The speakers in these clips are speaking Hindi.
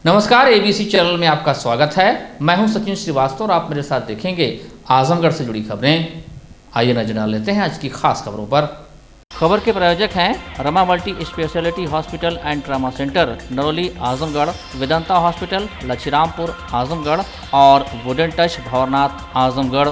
नमस्कार, एबीसी चैनल में आपका स्वागत है। मैं हूं सचिन श्रीवास्तव और आप मेरे साथ देखेंगे आजमगढ़ से जुड़ी खबरें। आइए नजर डाल लेते हैं आज की खास खबरों पर। खबर के प्रायोजक हैं Rama multi speciality hospital and trauma centre, Naroli Azamgarh, Vedanta hospital, Lachhirampur Azamgarh और वुडन टच भंवरनाथ आजमगढ़।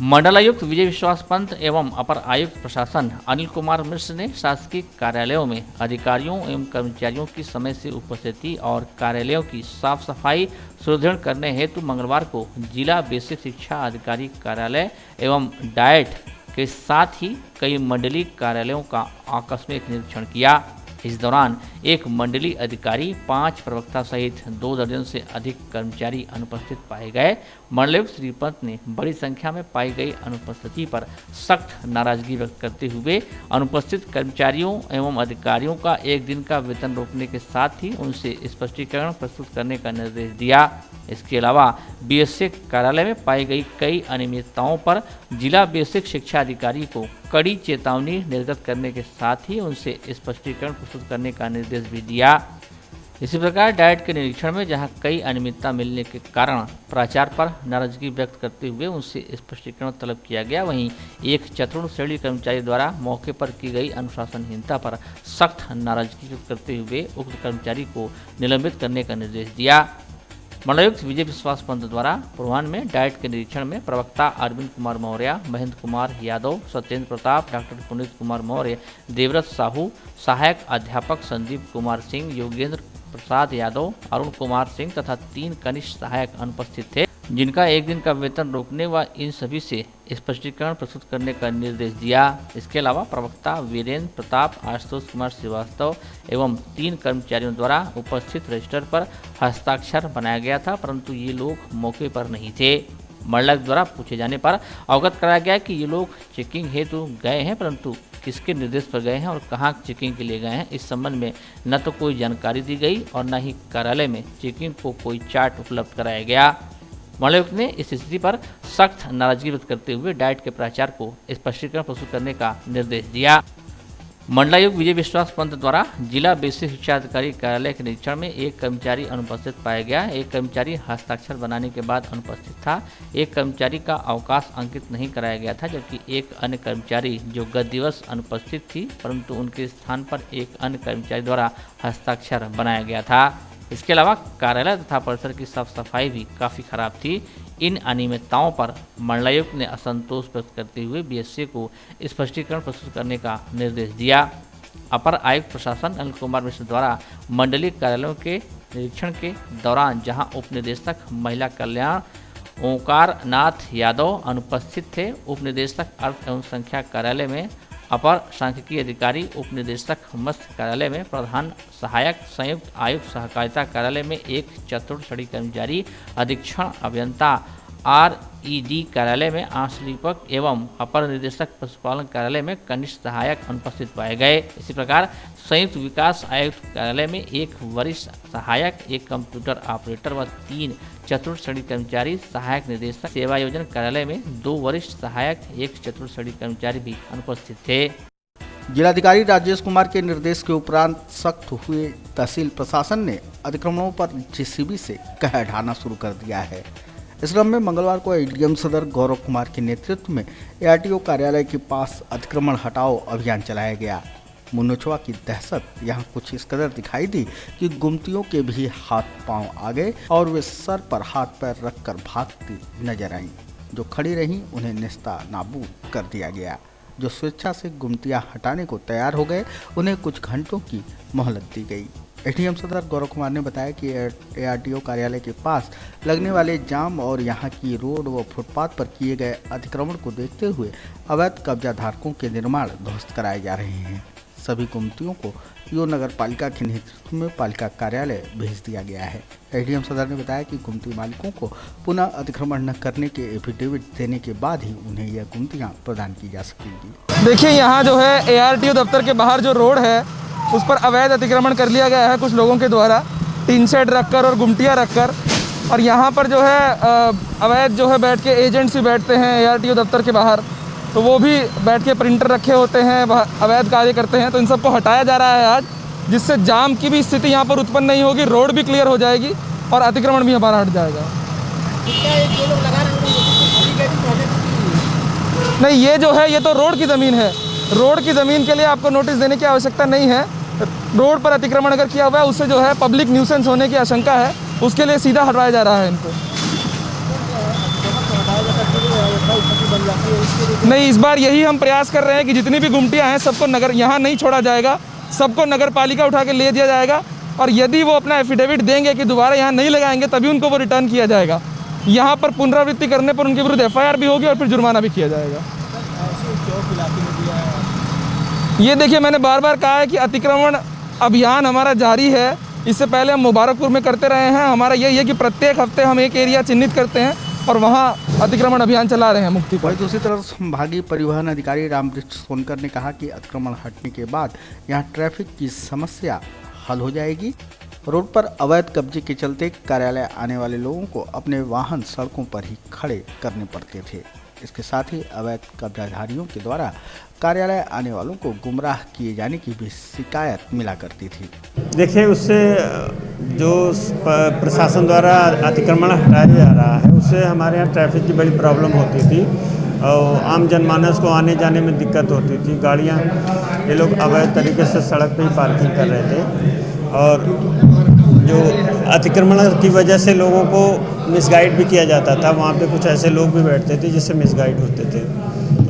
मंडलायुक्त विजय विश्वास पंत एवं अपर आयुक्त प्रशासन अनिल कुमार मिश्र ने शासकीय कार्यालयों में अधिकारियों एवं कर्मचारियों की समय से उपस्थिति और कार्यालयों की साफ सफाई सुदृढ़ करने हेतु मंगलवार को जिला बेसिक शिक्षा अधिकारी कार्यालय एवं डाइट के साथ ही कई मंडलीय कार्यालयों का आकस्मिक निरीक्षण किया। इस दौरान एक मंडलीय अधिकारी, 5 प्रवक्ता सहित 2 दर्जन से अधिक कर्मचारी अनुपस्थित पाए गए। मंडलायुक्त श्री पंत ने बड़ी संख्या में पाई गई अनुपस्थिति पर सख्त नाराजगी व्यक्त करते हुए अनुपस्थित कर्मचारियों एवं अधिकारियों का 1 दिन का वेतन रोकने के साथ ही उनसे स्पष्टीकरण प्रस्तुत करने का निर्देश दिया। इसके अलावा बीएससी कार्यालय में पाई गई कई अनियमितताओं पर जिला बेसिक शिक्षा अधिकारी को कड़ी चेतावनी निर्गत करने के साथ ही उनसे स्पष्टीकरण प्रस्तुत करने का निर्देश भी दिया। इसी प्रकार डाइट के निरीक्षण में जहां कई अनियमितता मिलने के कारण प्राचार्य पर नाराजगी व्यक्त करते हुए उनसे स्पष्टीकरण तलब किया गया, वहीं एक चतुर्थ श्रेणी कर्मचारी द्वारा मौके पर की गई अनुशासनहीनता पर सख्त नाराजगी व्यक्त करते हुए उक्त कर्मचारी को निलंबित करने का निर्देश दिया। मंडलायुक्त विजय विश्वास पंत द्वारा पूर्वाह्न में डाइट के निरीक्षण में प्रवक्ता अरविंद कुमार मौर्य, महेंद्र कुमार यादव, सत्येंद्र प्रताप, डॉक्टर पुनीत कुमार मौर्य, देवव्रत साहू, सहायक अध्यापक संदीप कुमार सिंह, योगेंद्र प्रसाद यादव, अरुण कुमार सिंह तथा 3 कनिष्ठ सहायक अनुपस्थित थे, जिनका 1 दिन का वेतन रोकने व इन सभी से स्पष्टीकरण प्रस्तुत करने का निर्देश दिया। इसके अलावा प्रवक्ता वीरेंद्र प्रताप, आशुतोष कुमार श्रीवास्तव एवं 3 कर्मचारियों द्वारा उपस्थित रजिस्टर पर हस्ताक्षर बनाया गया था, परंतु ये लोग मौके पर नहीं थे। मंडलायुक्त द्वारा पूछे जाने पर अवगत कराया गया कि ये लोग चेकिंग हेतु गए हैं, परंतु किसके निर्देश पर गए हैं और कहां चेकिंग के लिए गए हैं, इस संबंध में न तो कोई जानकारी दी गई और न ही कार्यालय में चेकिंग को कोई चार्ट उपलब्ध कराया गया। मंडलायुक्त ने इस स्थिति पर सख्त नाराजगी व्यक्त करते हुए डाइट के प्राचार्य को स्पष्टीकरण प्रस्तुत करने का निर्देश दिया। मंडलायुक्त विजय विश्वास पंत द्वारा जिला बेसिक शिक्षा अधिकारी कार्यालय के निरीक्षण में एक कर्मचारी अनुपस्थित पाया गया। एक कर्मचारी हस्ताक्षर बनाने के बाद अनुपस्थित था। एक कर्मचारी का अवकाश अंकित नहीं कराया गया था, जबकि एक अन्य कर्मचारी जो गत दिवस अनुपस्थित थी, परंतु उनके स्थान पर एक अन्य कर्मचारी द्वारा हस्ताक्षर बनाया गया था। इसके अलावा कार्यालय तथा परिसर की साफ सफाई भी काफ़ी खराब थी। इन अनियमितताओं पर मंडलायुक्त ने असंतोष व्यक्त करते हुए बीएससी को स्पष्टीकरण प्रस्तुत करने का निर्देश दिया। अपर आयुक्त प्रशासन अनिल कुमार मिश्र द्वारा मंडलीय कार्यालयों के निरीक्षण के दौरान जहां उप निदेशक महिला कल्याण ओंकार नाथ यादव अनुपस्थित थे, उप निदेशक अर्थ एवं संख्या कार्यालय में अपर सांख्यिकी अधिकारी, उप निदेशक मत्स्य कार्यालय में प्रधान सहायक, संयुक्त आयुक्त सहकारिता कार्यालय में एक चतुर्थ श्रेणी कर्मचारी, अधीक्षण अभियंता आरईडी कार्यालय में आंचलिक एवं अपर निदेशक पशुपालन कार्यालय में कनिष्ठ सहायक अनुपस्थित पाए गए। इसी प्रकार संयुक्त विकास आयुक्त कार्यालय में एक वरिष्ठ सहायक, एक कंप्यूटर ऑपरेटर व 3 चतुर्थ श्रेणी कर्मचारी, सहायक निदेशक सेवा योजना कार्यालय में 2 वरिष्ठ सहायक, 1 चतुर्थ श्रेणी कर्मचारी भी अनुपस्थित थे। जिलाधिकारी राजेश कुमार के निर्देश के उपरांत सख्त हुए तहसील प्रशासन ने अतिक्रमणों पर जेसीबी से कहर ढाना शुरू कर दिया है। इस क्रम में मंगलवार को एडीएम सदर गौरव कुमार के नेतृत्व में एआरटीओ कार्यालय के पास अतिक्रमण हटाओ अभियान चलाया गया। मुनोचवा की दहशत यहाँ कुछ इस कदर दिखाई दी कि गुमतियों के भी हाथ पांव आ गए और वे सर पर हाथ पैर रखकर भागती नजर आईं। जो खड़ी रहीं उन्हें निस्ता नाबूद कर दिया गया। जो स्वेच्छा से गुमतियाँ हटाने को तैयार हो गए उन्हें कुछ घंटों की मोहलत दी गई। एडीएम सदर गौरव कुमार ने बताया कि एआरटीओ कार्यालय के पास लगने वाले जाम और यहां की रोड व फुटपाथ पर किए गए अतिक्रमण को देखते हुए अवैध कब्जा धारकों के निर्माण ध्वस्त कराए जा रहे हैं। सभी गुमतियों को यो नगर पालिका के नेतृत्व में पालिका कार्यालय भेज दिया गया है। एडीएम सदर ने बताया कि गुमती मालिकों को पुनः अतिक्रमण न करने के एफिडेविट देने के बाद ही उन्हें यह गुमतियाँ प्रदान की जा सकेंगी। देखिए यहाँ जो है एआरटीओ दफ्तर के बाहर जो रोड है उस पर अवैध अतिक्रमण कर लिया गया है कुछ लोगों के द्वारा, टीन शेड रखकर और गुमटियाँ रखकर। और यहाँ पर जो है अवैध जो है बैठ के एजेंट्स भी बैठते हैं एआरटीओ दफ्तर के बाहर, तो वो भी बैठ के प्रिंटर रखे होते हैं, अवैध कार्य करते हैं। तो इन सबको हटाया जा रहा है आज जिससे जाम की भी स्थिति यहाँ पर उत्पन्न नहीं होगी, रोड भी क्लियर हो जाएगी और अतिक्रमण भी हमारा हट जाएगा। नहीं, ये जो है ये तो रोड की ज़मीन है। रोड की ज़मीन के लिए आपको नोटिस देने की आवश्यकता नहीं है। रोड पर अतिक्रमण अगर किया हुआ है उससे जो है पब्लिक न्यूसेंस होने की आशंका है, उसके लिए सीधा हटवाया जा रहा है इनको। नहीं, इस बार यही हम प्रयास कर रहे हैं कि जितनी भी गुमटियाँ हैं सबको नगर यहाँ नहीं छोड़ा जाएगा, सबको नगर पालिका उठा के ले दिया जाएगा और यदि वो अपना एफिडेविट देंगे कि दोबारा यहाँ नहीं लगाएंगे तभी उनको वो रिटर्न किया जाएगा। यहाँ पर पुनरावृत्ति करने पर उनके विरुद्ध FIR भी होगी और फिर जुर्माना भी किया जाएगा। ये देखिए, मैंने बार बार कहा है कि अतिक्रमण अभियान हमारा जारी है। इससे पहले हम मुबारकपुर में करते रहे हैं। हमारा यही है कि प्रत्येक हफ्ते हम एक एरिया चिन्हित करते हैं और वहाँ अतिक्रमण अभियान चला रहे हैं मुक्ति पर। वहीं दूसरी तरफ संभागीय परिवहन अधिकारी रामकृष्ण सोनकर ने कहा कि अतिक्रमण हटने के बाद यहाँ ट्रैफिक की समस्या हल हो जाएगी। रोड पर अवैध कब्जे के चलते कार्यालय आने वाले लोगों को अपने वाहन सड़कों पर ही खड़े करने पड़ते थे। इसके साथ ही अवैध कब्जाधारियों के द्वारा कार्यालय आने वालों को गुमराह किए जाने की भी शिकायत मिला करती थी। देखिए, उससे जो प्रशासन द्वारा अतिक्रमण हटाया जा रहा है उससे हमारे यहाँ ट्रैफिक की बड़ी प्रॉब्लम होती थी और आम जनमानस को आने जाने में दिक्कत होती थी। गाड़ियाँ ये लोग अवैध तरीके से सड़क पे ही पार्किंग कर रहे थे और जो अतिक्रमण की वजह से लोगों को मिसगाइड भी किया जाता था। वहाँ पे कुछ ऐसे लोग भी बैठते थे जिससे मिसगाइड होते थे।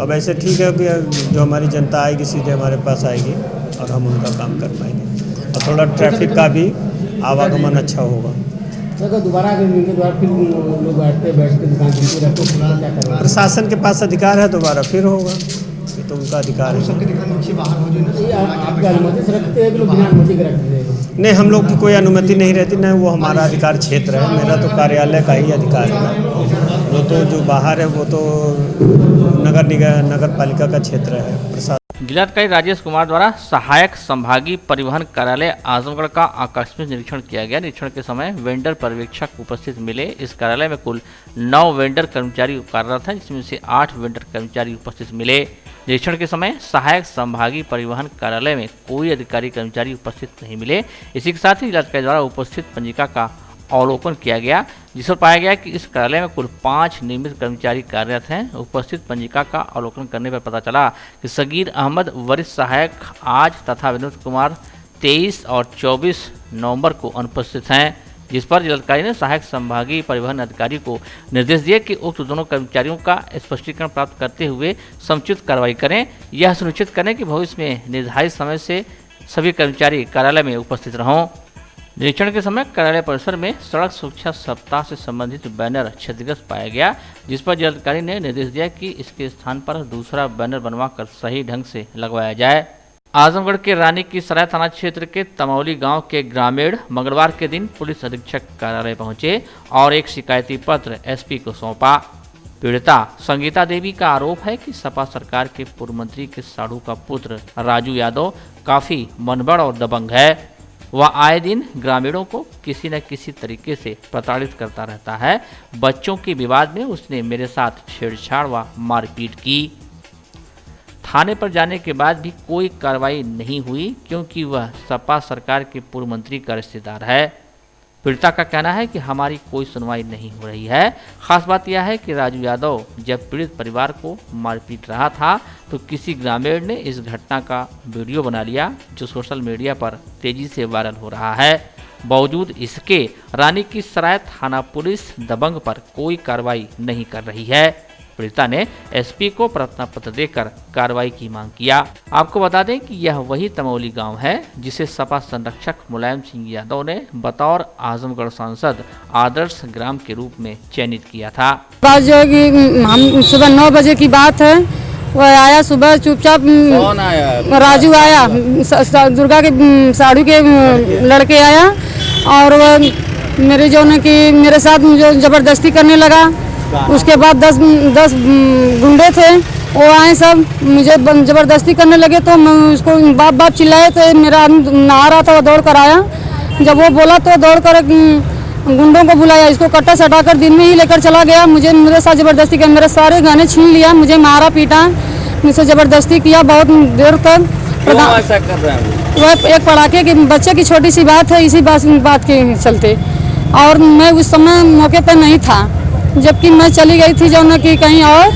अब ऐसे ठीक है कि जो हमारी जनता आएगी सीधे हमारे पास आएगी और हम उनका काम कर पाएंगे और थोड़ा ट्रैफिक का भी आवागमन अच्छा होगा। दोबारा फिर लोग बैठते दुकान रहते, प्रशासन के पास अधिकार है, दोबारा फिर होगा, ये तो उनका अधिकार है। नहीं, हम लोग की कोई अनुमति नहीं रहती, नहीं वो हमारा अधिकार क्षेत्र है। मेरा तो कार्यालय का ही अधिकार है। वो तो जो बाहर है वो तो नगर पालिका का क्षेत्र है। प्रशासन जिलाधिकारी राजेश कुमार द्वारा सहायक संभागीय परिवहन कार्यालय आजमगढ़ का आकस्मिक निरीक्षण किया गया। निरीक्षण के समय वेंडर पर्यवेक्षक उपस्थित मिले। इस कार्यालय में कुल 9 वेंडर कर्मचारी कार्यरत हैं, जिसमें से 8 वेंडर कर्मचारी उपस्थित मिले। निरीक्षण के समय सहायक संभागीय परिवहन कार्यालय में कोई अधिकारी कर्मचारी उपस्थित नहीं मिले। इसी के साथ ही जिलाधिकारी द्वारा उपस्थित पंजिका का अवलोकन किया गया, जिस पर पाया गया कि इस कार्यालय में कुल 5 नियमित कर्मचारी कार्यरत हैं। उपस्थित पंजिका का अवलोकन करने पर पता चला कि सगीर अहमद वरिष्ठ सहायक आज तथा विनोद कुमार 23 और 24 नवंबर को अनुपस्थित हैं, जिस पर जिलाधिकारी ने सहायक संभागीय परिवहन अधिकारी को निर्देश दिए कि उक्त दोनों कर्मचारियों का स्पष्टीकरण प्राप्त करते हुए समुचित कार्रवाई करें। यह सुनिश्चित करें कि भविष्य में निर्धारित समय से सभी कर्मचारी कार्यालय में उपस्थित रहें। निरीक्षण के समय कार्यालय परिसर में सड़क सुरक्षा सप्ताह से संबंधित बैनर क्षतिग्रस्त पाया गया, जिस पर जिलाधिकारी ने निर्देश दिया कि इसके स्थान पर दूसरा बैनर बनवाकर सही ढंग से लगवाया जाए। आजमगढ़ के रानी की सराय थाना क्षेत्र के तमौली गांव के ग्रामीण मंगलवार के दिन पुलिस अधीक्षक कार्यालय पहुंचे और एक शिकायती पत्र SP को सौंपा। पीड़िता संगीता देवी का आरोप है कि सपा सरकार के पूर्व मंत्री के साढ़ू का पुत्र राजू यादव काफी मनबड़ और दबंग है। वह आए दिन ग्रामीणों को किसी न किसी तरीके से प्रताड़ित करता रहता है। बच्चों के विवाद में उसने मेरे साथ छेड़छाड़ व मारपीट की। थाने पर जाने के बाद भी कोई कार्रवाई नहीं हुई, क्योंकि वह सपा सरकार के पूर्व मंत्री का रिश्तेदार है। पीड़िता का कहना है कि हमारी कोई सुनवाई नहीं हो रही है। खास बात यह है कि राजू यादव जब पीड़ित परिवार को मारपीट रहा था तो किसी ग्रामीण ने इस घटना का वीडियो बना लिया, जो सोशल मीडिया पर तेजी से वायरल हो रहा है। बावजूद इसके रानी की सराय थाना पुलिस दबंग पर कोई कार्रवाई नहीं कर रही है। पीड़िता ने SP को प्रार्थना पत्र देकर कार्रवाई की मांग किया। आपको बता दें कि यह वही तमौली गांव है जिसे सपा संरक्षक मुलायम सिंह यादव ने बतौर आजमगढ़ सांसद आदर्श ग्राम के रूप में चयनित किया था। बात जो है कि हम सुबह 9 बजे की बात है, वह आया सुबह चुपचाप। कौन आया? राजू आया, दुर्गा के साड़ू के लड़के आया और वह मेरे जो न कि मेरे साथ मुझे जबरदस्ती करने लगा। उसके बाद 10 गुंडे थे, वो आए सब मुझे जबरदस्ती करने लगे तो मैं उसको बाप बाप चिल्लाए तो मेरा आदमी नहा रहा था, वो दौड़ कर आया। जब वो बोला तो दौड़ कर गुंडों को बुलाया, इसको कट्टा सटाकर दिन में ही लेकर चला गया। मेरे साथ जबरदस्ती किया, मेरे सारे गहने छीन लिया, मुझे मारा पीटा, मुझसे जबरदस्ती किया बहुत देर तक। ऐसा कर रहे हैं? वह एक पड़ाके के बच्चे की छोटी सी बात है, इसी बात के चलते। और मैं उस समय मौके पर नहीं था, जबकि मैं चली गई थी जो न कि कहीं और।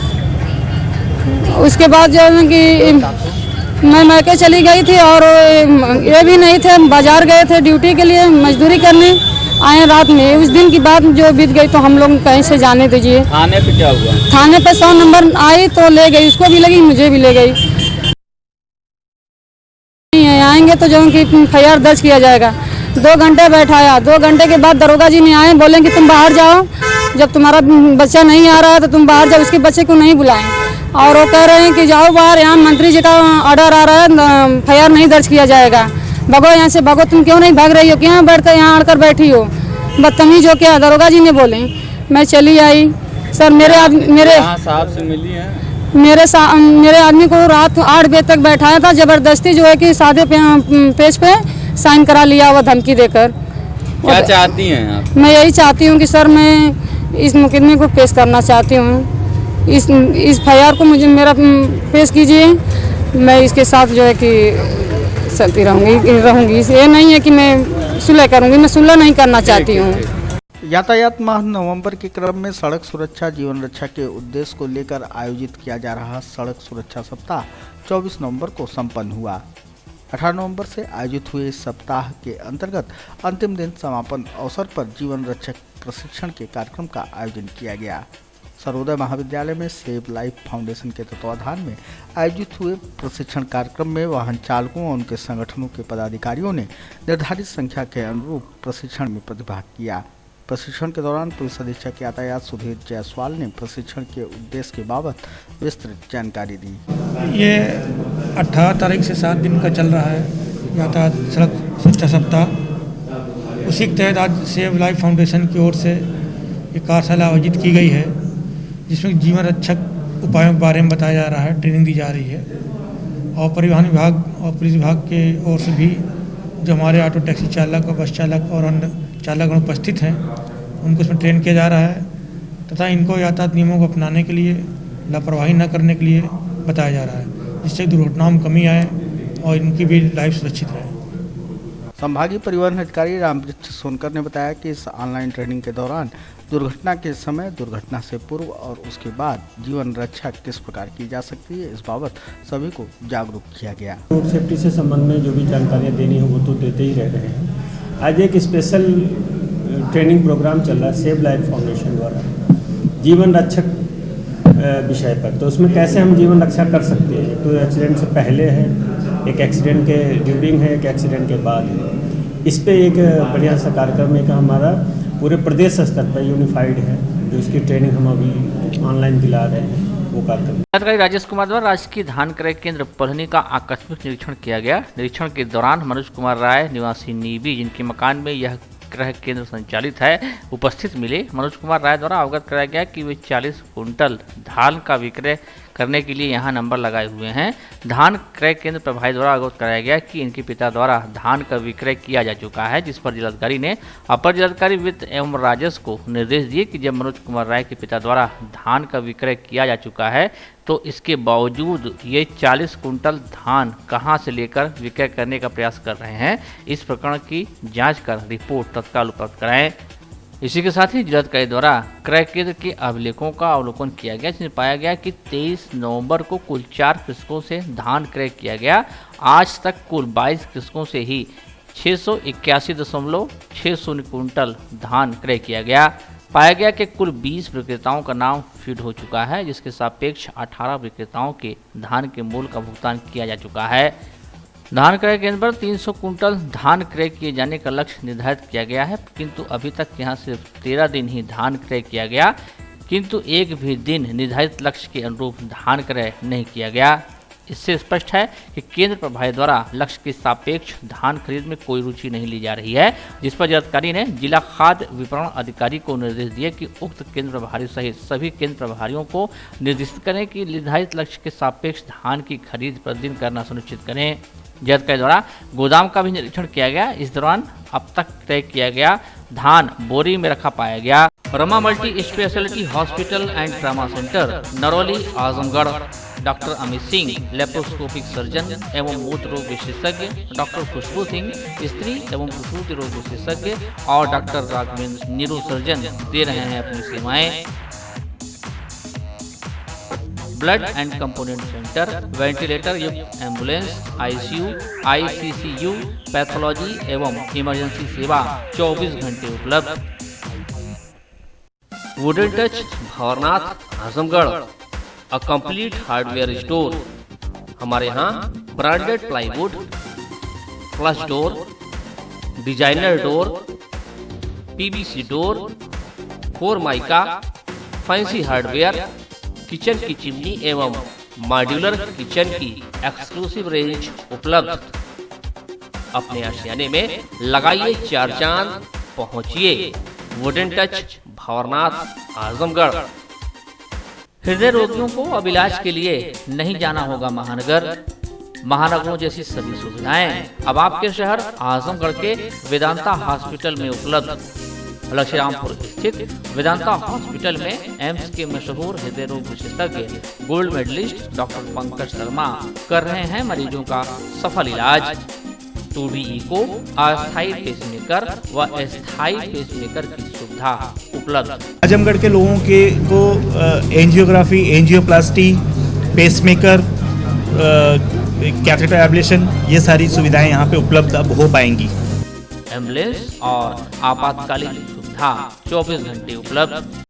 उसके बाद जो न कि मैं मैके चली गई थी और ये भी नहीं थे, बाजार गए थे ड्यूटी के लिए, मजदूरी करने आए रात में। उस दिन की बात जो बीत गई तो हम लोग कहीं से जाने दीजिए। थाने पे क्या हुआ? थाने पे 100 नंबर आई तो ले गई, उसको भी लगी मुझे भी ले गई। आएंगे तो जो कि FIR दर्ज किया जाएगा। 2 घंटे बैठाया, 2 घंटे के बाद दरोगा जी ने आए, बोले कि तुम बाहर जाओ, जब तुम्हारा बच्चा नहीं आ रहा है तो तुम बाहर जाओ। उसके बच्चे को नहीं बुलाएं और वो कह रहे हैं कि जाओ बाहर, यहाँ मंत्री जी का ऑर्डर आ रहा है, FIR नहीं दर्ज किया जाएगा, भगो यहाँ से भगो। तुम क्यों नहीं भाग रही हो, क्यों बैठकर यहाँ आकर बैठी हो, बदतमीज हो क्या? दरोगा जी ने बोले। मैं चली आई। सर मेरे साहब से मिली हैं? मेरे आदमी को रात 8 बजे तक बैठाया था, जबरदस्ती जो है कि सादे पेज पे साइन करा लिया वो धमकी देकर। क्या चाहती हैं आप? मैं यही चाहती हूँ कि सर मैं इस मुकदमे को पेश करना चाहती हूँ। इस FIR को मुझे मेरा पेश कीजिए। मैं इसके साथ जो है कि चलती रहूँगी। ये नहीं है कि मैं सुलह करूँगी, मैं सुलह नहीं करना चाहती हूँ। यातायात माह नवंबर के क्रम में सड़क सुरक्षा जीवन रक्षा के उद्देश्य को लेकर आयोजित किया जा रहा सड़क सुरक्षा सप्ताह 24 नवंबर को संपन्न हुआ। 18 नवंबर से आयोजित हुए इस सप्ताह के अंतर्गत अंतिम दिन समापन अवसर पर जीवन रक्षक प्रशिक्षण के कार्यक्रम का आयोजन किया गया। सर्वोदय महाविद्यालय में सेव लाइफ फाउंडेशन के तत्वाधान में आयोजित हुए प्रशिक्षण कार्यक्रम में वाहन चालकों और उनके संगठनों के पदाधिकारियों ने निर्धारित संख्या के अनुरूप प्रशिक्षण में प्रतिभाग किया। प्रशिक्षण के दौरान पुलिस अधीक्षक यातायात सुधीर जायसवाल ने प्रशिक्षण के उद्देश्य के बाबत विस्तृत जानकारी दी। ये 18 तारीख से 7 दिन का चल रहा है यातायात सड़क सुरक्षा सप्ताह। उसी के तहत आज सेव लाइफ फाउंडेशन की ओर से एक कार्यशाला आयोजित की गई है, जिसमें जीवन रक्षक उपायों के बारे में बताया जा रहा है, ट्रेनिंग दी जा रही है। और परिवहन विभाग और पुलिस विभाग के ओर से भी जो हमारे ऑटो टैक्सी चालक और बस चालक और अन्य चालक उपस्थित हैं, उनको इसमें ट्रेन किया जा रहा है तथा इनको यातायात नियमों को अपनाने के लिए, लापरवाही न करने के लिए बताया जा रहा है, जिससे दुर्घटनाओं में कमी आए और इनकी भी लाइफ सुरक्षित रहे। संभागीय परिवहन अधिकारी रामवृक्ष सोनकर ने बताया कि इस ऑनलाइन ट्रेनिंग के दौरान दुर्घटना के समय, दुर्घटना से पूर्व और उसके बाद जीवन रक्षा किस प्रकार की जा सकती है, इस बाबत सभी को जागरूक किया गया। रोड सेफ्टी से संबंध में जो भी जानकारियाँ देनी हो वो तो देते ही रह रहे हैं। आज एक स्पेशल ट्रेनिंग प्रोग्राम चल रहा है सेव लाइफ फाउंडेशन द्वारा जीवन रक्षक विषय पर। तो उसमें कैसे हम जीवन रक्षा कर सकते हैं, तो एक्सीडेंट से पहले है, एक एक्सीडेंट के ड्यूरिंग है, एक एक्सीडेंट के बाद है। इस पे एक बढ़िया सा कार्यक्रम एक हमारा पूरे प्रदेश स्तर पर यूनिफाइड है, जो इसकी ट्रेनिंग हम अभी ऑनलाइन दिला रहे हैं, वो कार्यक्रम। जिलाधिकारी राजेश कुमार द्वारा राजकीय धान क्रय केंद्र पढ़नी का आकस्मिक निरीक्षण किया गया। निरीक्षण के दौरान मनोज कुमार राय निवासी नीबी, जिनके मकान में यह क्रय केंद्र संचालित है, उपस्थित मिले। मनोज कुमार राय द्वारा अवगत कराया गया कि वे 40 कुंटल धान का विक्रय करने के लिए यहां नंबर लगाए हुए हैं। धान क्रय केंद्र प्रभारी द्वारा अवगत कराया गया कि इनके पिता द्वारा धान का विक्रय किया जा चुका है, जिस पर जिलाधिकारी ने अपर जिलाधिकारी वित्त एवं राजस्व को निर्देश दिए कि जब मनोज कुमार राय के पिता द्वारा धान का विक्रय किया जा चुका है तो इसके बावजूद ये 40 कुंटल धान कहां से लेकर विक्रय करने का प्रयास कर रहे हैं, इस प्रकरण की जांच कर रिपोर्ट तत्काल उपलब्ध कराएं। इसी के साथ ही जिलाधिकारी द्वारा क्रय केंद्र के अभिलेखों का अवलोकन किया गया, जिसमें पाया गया कि 23 नवंबर को कुल 4 किस्तों से धान क्रय किया गया। आज तक कुल 22 किस्तों से ही 681.60 कुंटल धान क्रय किया गया। पाया गया कि कुल 20 विक्रेताओं का नाम फीड हो चुका है, जिसके सापेक्ष 18 विक्रेताओं के धान के मूल्य का भुगतान किया जा चुका है। धान क्रय केंद्र पर 300 कुंटल धान क्रय किए जाने का लक्ष्य निर्धारित किया गया है, किंतु अभी तक यहां सिर्फ 13 दिन ही धान क्रय किया गया, किंतु एक भी दिन निर्धारित लक्ष्य के अनुरूप धान क्रय नहीं किया गया। इससे स्पष्ट है कि केंद्र प्रभारी द्वारा लक्ष्य के सापेक्ष धान खरीद में कोई रुचि नहीं ली जा रही है, जिस पर जिलाधिकारी ने जिला खाद्य विपणन अधिकारी को निर्देश दिए कि उक्त केंद्र प्रभारी सहित सभी केंद्र प्रभारियों को निर्देशित करें कि निर्धारित लक्ष्य के सापेक्ष धान की खरीद प्रतिदिन करना सुनिश्चित करें। जिलाधिकारी द्वारा गोदाम का भी निरीक्षण किया गया। इस दौरान अब तक तय किया गया धान बोरी में रखा पाया गया। Rama multi speciality hospital and trauma centre, Narauli, Azamgarh. Doctor Amit Singh, laparoscopic surgeon एवं मूत्र रोग विशेषज्ञ डॉक्टर खुशबू सिंह, स्त्री एवं प्रसूति रोग विशेषज्ञ और डॉक्टर राघवेंद्र न्यूरोसर्जन दे रहे हैं अपनी सेवाएं। Blood and component centre, ventilator युक्त एम्बुलेंस, आईसीयू, आईसीसीयू, पैथोलॉजी एवं इमरजेंसी सेवा 24 घंटे उपलब्ध। Wooden touch Bhanwarnath Azamgarh, a complete hardware store. हमारे यहाँ branded plywood, flush door, designer door, PVC door, formica, fancy hardware, kitchen की चिमनी एवं मॉड्यूलर किचन की एक्सक्लूसिव रेंज उपलब्ध। अपने आशियाने में लगाइए 4 चांद, पहुंचिए वुडन टच भंवरनाथ आजमगढ़। हृदय रोगियों को अब इलाज के लिए नहीं जाना होगा महानगर। महानगरों जैसी सभी सुविधाएं अब आपके शहर आजमगढ़ के वेदांता हॉस्पिटल में उपलब्ध। लक्ष्मीरामपुर स्थित वेदांता हॉस्पिटल में एम्स के मशहूर हृदय रोग विशेषज्ञ gold medallist doctor Pankaj Sharma कर रहे हैं मरीजों का सफल इलाज। 2D इको, अस्थायी पेसमेकर व अस्थायी पेसमेकर की सुविधा उपलब्ध। आजमगढ़ के लोगों के को angiography, angioplasty, pacemaker, catheter ablation, ये सारी सुविधाएं यहाँ पे उपलब्ध अब हो पाएंगी। एम्बुलेंस और आपातकालीन सुविधा 24 घंटे उपलब्ध।